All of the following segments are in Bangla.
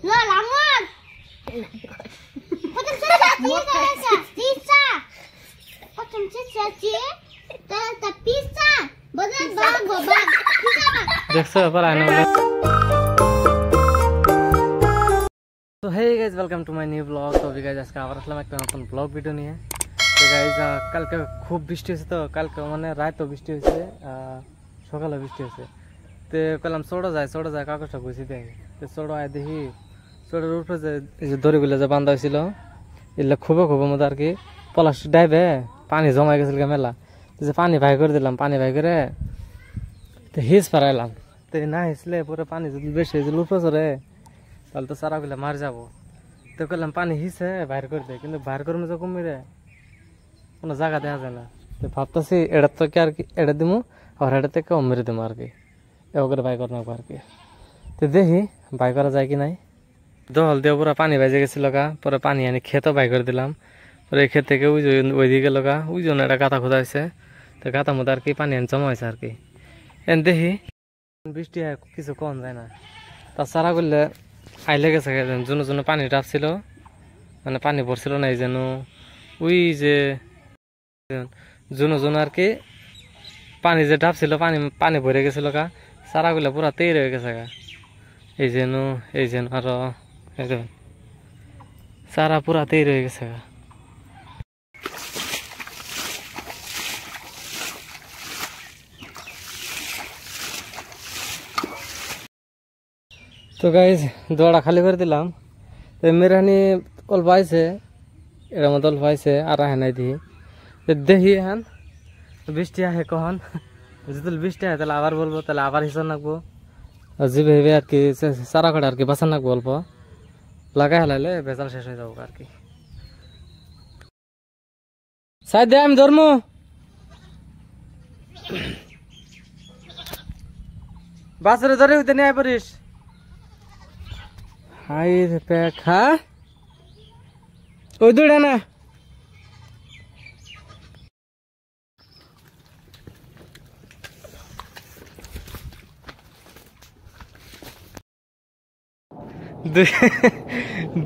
Lola, amor. Потом пицца. Потом пицца. Это пицца. देखो पर आने वाला तो hey guys welcome to my new blog. तो अभी गाइस आज का आवाज एक नतून ब्लॉग भिडियो नहीं है। तो गाइस कल के खूब বৃষ্টি হয়েছে। তো कल के माने रात বৃষ্টি হয়েছে সকালে বৃষ্টি হয়েছে। তো কলম ছোড়া যায় কাগজটা গুছি দেয়। তো ছোড়া আয় দেখি ছোড়ার উপরে যে এই যে দড়িগুলো যে বাঁধা হয়েছিল এগুলা খুব মতো আর কি প্লাস্টিক ডাইবে পানি জমা গেছিল মেলা। যে পানি ভাই করে দিলাম, পানি ভাই করে তো হিস পারাইলাম। তো না হিসলে পুরো পানি যদি বেশি হয়েছিল উপরে চড়ে তাহলে তো চারাগুলো মার যাবো। তো করলাম পানি হিসে বাইর করে দেয়, কিন্তু বাইর করে মতো কমিরে কোনো জায়গা দেখা যায় না। তো ভাবতেছি এটা তো আর কি এটা দিমু আর এটা থেকে মেরে দিমু আর কি এ করে বাই করে নেবো আর কি। তো দেখি বাই করা যায় কি নাই। দহল দিয়ে পুরো পানি বাজে গেছিল গা, পরে পানি আনি খেতেও বাই করে দিলাম। পরে এই ক্ষেত থেকে ওইদিকে লগা ওই জন্য একটা গাঁথা খোঁজা হয়েছে। তো গাঁথা মধ্যে আর কি পানি আনি জমা হয়েছে আর কি। এন দেখি বৃষ্টি কিছু কম যায় না। তার চারা করলে আইলে গেছে জন্য পানি ডাবছিল, মানে পানি ভরছিল না। এই যেন ওই যে জুনো আর কি পানি যে ডাবছিল পানি ভরে গেছিল গা, চারাগুলো পুরা তৈরি হয়ে গেছে গা। এই যেন আরো চারা পুরা তৈরি হয়ে গেছে গা। তো গাইজ দোয়াটা খালি করে দিলাম। তো মেরানি অল্প আইছে, এর মধ্যে অল্প আইছে আর আহে নাই দিই। দেখি হ্যাঁ বৃষ্টি আহে কখন, যদি বৃষ্টি আহে তাহলে আবার বলবো, তাহলে আবার হিসাব রাখবো। যে ভেবে আর কি চারা কাটা আর কি বাঁচান রাখবো, অল্প লাগাই হেলাইলে বেজাল শেষ হয়ে যাবো আর কি। সাই দে আমি ধর্ম বাসরে ধরে হইতে নিয়ে পারিস। হাই রে খা ওই দুইটা না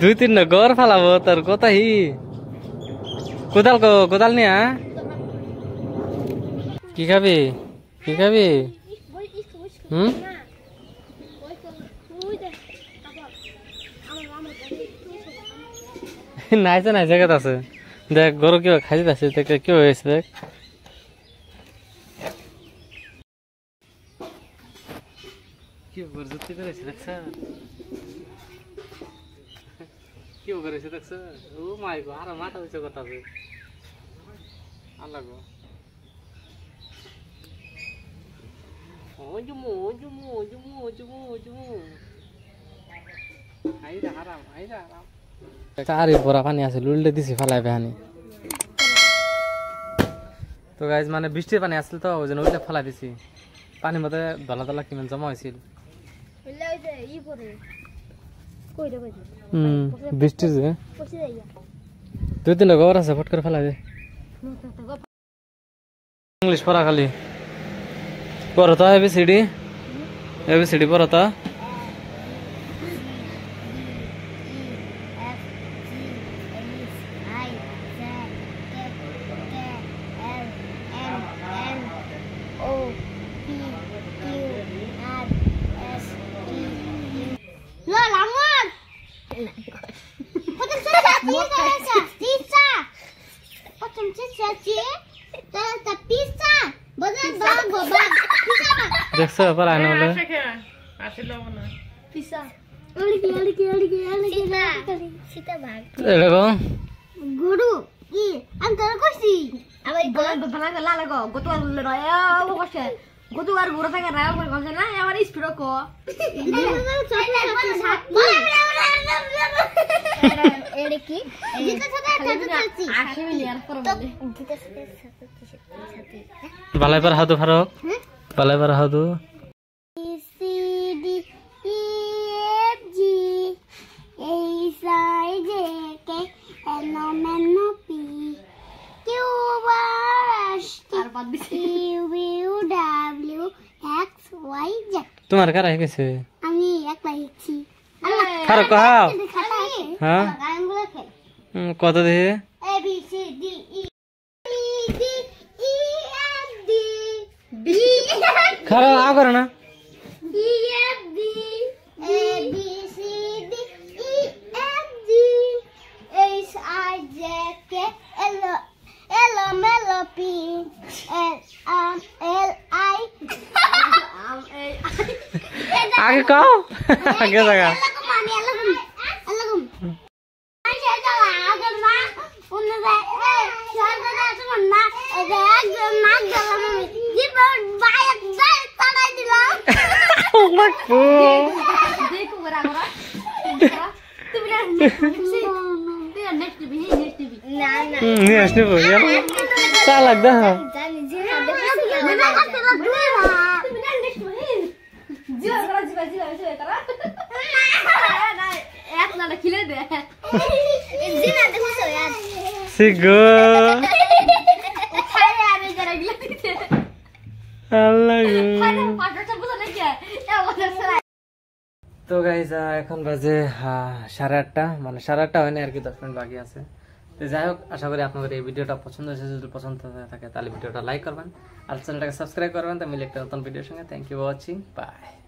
দুই তিন ঘর ফালাবো তোর কথা হি কোদাল নিয়া কি খাবি নাইছে কথা আছে। দেখ গরু কেউ খাইতে আছে, দেখ কেউ হয়েছে দেখ কি করেছে দেখছ কি করেছে দেখছ। ও মাই গো আর মাথা হয়েছে কথা আছে আল্লাহ গো। চারি বড়া পানি আছে লুললে দিছি ফালাই বেহানি। তো গাইজ মানে বৃষ্টির পানি আসছিল তো ওই জন্য উল্লে ফালাই দিছি। পানির মধ্যে দলা কিমান জমা হয়েছিল বৃষ্টি যে দুই তিনটা গোবর আছে ফট করে ফেলাই দে। ইংলিশ পড়া খালি পড়ো তো এবিসিডি পড়ো তো। Lola, amor. Потом пицца. Потом пицца. Это пицца. দেখছো এবার আইনা বলে পিসা এরকম গরু কি আমি তোর কইছি আমার গলা ভালো লাগো গতো লয়া ও কষ্ট গতো আর ঘুরে থাকে রাও করে গছে না আমার স্পিড কো এড়ে কি যেটা সাথে চলছি 8 মিলিয়ন করব যেটা সাথে বালাই পার হাদু ফারক বালাই পার হাদু তোমার কারা গেছে আমি একলা হিচ্ছি খারো কহাও হ্যাঁ গানগুলো খেল কত দেখে A B C D E D E F D B খারো আ করো না E F D A B C D E F D H I J K L L M L P L L I আগে কও আগে জায়গা দেখো করা করা তুমি নেক্সট টিভি না না নিয়ে আসতে বইয়া চা লাগদা হ্যাঁ জানি যে সিগো আল্লাহ তো গাইজ এখন বাজে 8:30 মানে 8:30 হয়নি আর কি 10 মিনিট বাকি আছে তো যাই হোক আশা করি আপনাদের এই ভিডিওটা পছন্দ হয়েছে যদি পছন্দ হয়ে থাকে তাহলে ভিডিওটা লাইক করবেন আর চ্যানেলটাকে সাবস্ক্রাইব করবেন তো মিলে একটা নতুন ভিডিওর সঙ্গে thank you for watching by